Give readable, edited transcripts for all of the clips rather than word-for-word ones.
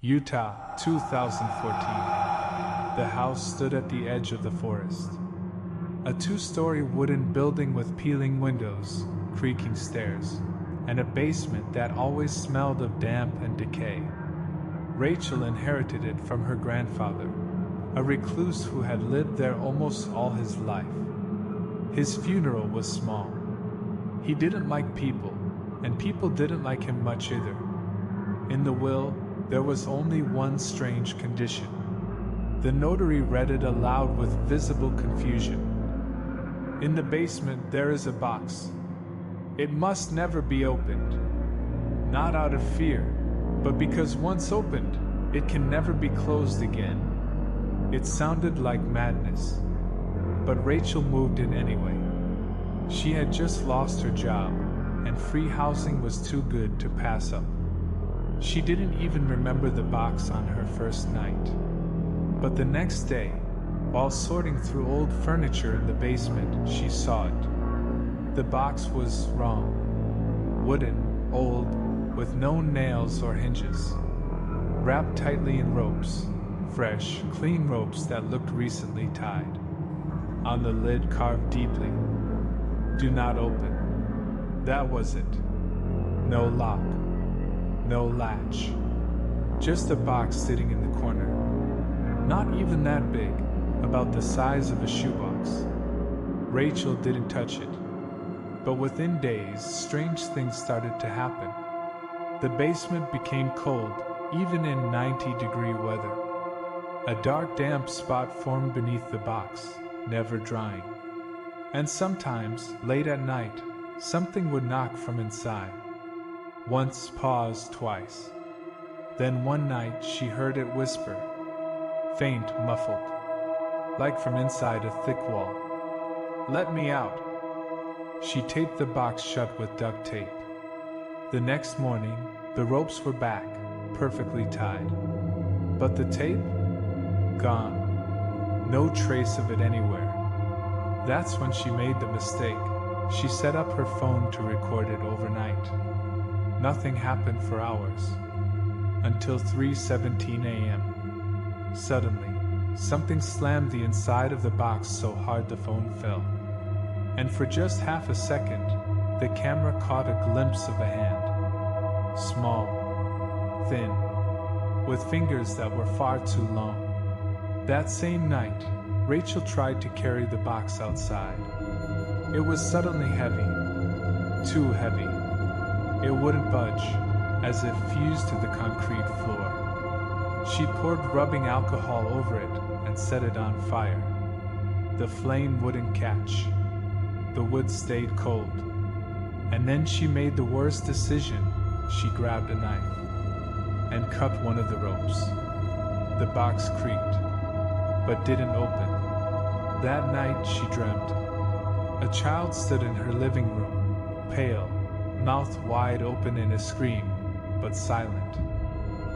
Utah, 2014. The house stood at the edge of the forest. A two-story wooden building with peeling windows, creaking stairs, and a basement that always smelled of damp and decay. Rachel inherited it from her grandfather, a recluse who had lived there almost all his life. His funeral was small. He didn't like people, and people didn't like him much either. In the will, there was only one strange condition. The notary read it aloud with visible confusion. In the basement there is a box. It must never be opened. Not out of fear, but because once opened, it can never be closed again. It sounded like madness. But Rachel moved in anyway. She had just lost her job, and free housing was too good to pass up. She didn't even remember the box on her first night. But the next day, while sorting through old furniture in the basement, she saw it. The box was wrong. Wooden, old, with no nails or hinges. Wrapped tightly in ropes. Fresh, clean ropes that looked recently tied. On the lid carved deeply. Do not open. That was it. No lock. No latch. Just a box sitting in the corner. Not even that big, about the size of a shoebox. Rachel didn't touch it. But within days, strange things started to happen. The basement became cold, even in 90-degree weather. A dark, damp spot formed beneath the box, never drying. And sometimes, late at night, something would knock from inside. Once, paused, twice. Then one night she heard it whisper, faint, muffled, like from inside a thick wall. Let me out. She taped the box shut with duct tape. The next morning, the ropes were back, perfectly tied. But the tape? Gone. No trace of it anywhere. That's when she made the mistake. She set up her phone to record it overnight. Nothing happened for hours. Until 3:17 a.m. Suddenly, something slammed the inside of the box so hard the phone fell. And for just half a second, the camera caught a glimpse of a hand. Small, thin, with fingers that were far too long. That same night, Rachel tried to carry the box outside. It was suddenly heavy. Too heavy. It wouldn't budge, as if fused to the concrete floor. She poured rubbing alcohol over it and set it on fire. The flame wouldn't catch. The wood stayed cold. And then she made the worst decision. She grabbed a knife and cut one of the ropes. The box creaked, but didn't open. That night she dreamt. A child stood in her living room, pale, mouth wide open in a scream, but silent.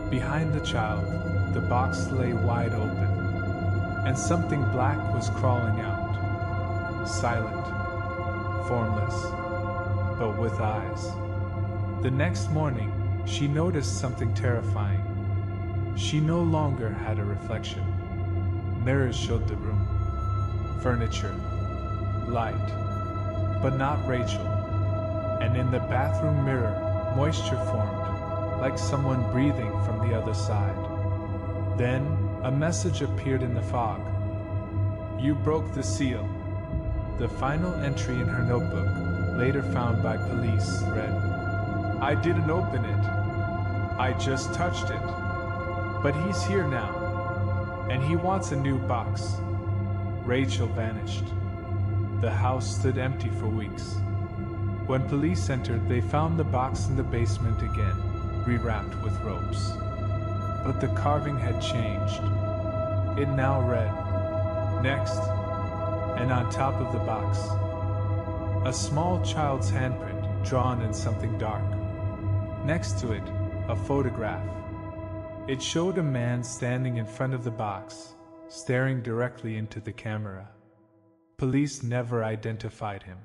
Behind the child, the box lay wide open, and something black was crawling out. Silent, formless, but with eyes. The next morning, she noticed something terrifying. She no longer had a reflection. Mirrors showed the room. Furniture. Light. But not Rachel. And in the bathroom mirror, moisture formed, like someone breathing from the other side. Then, a message appeared in the fog. You broke the seal. The final entry in her notebook, later found by police, read, I didn't open it. I just touched it. But he's here now, and he wants a new box. Rachel vanished. The house stood empty for weeks. When police entered, they found the box in the basement again, rewrapped with ropes. But the carving had changed. It now read, Next, and on top of the box, a small child's handprint drawn in something dark. Next to it, a photograph. It showed a man standing in front of the box, staring directly into the camera. Police never identified him.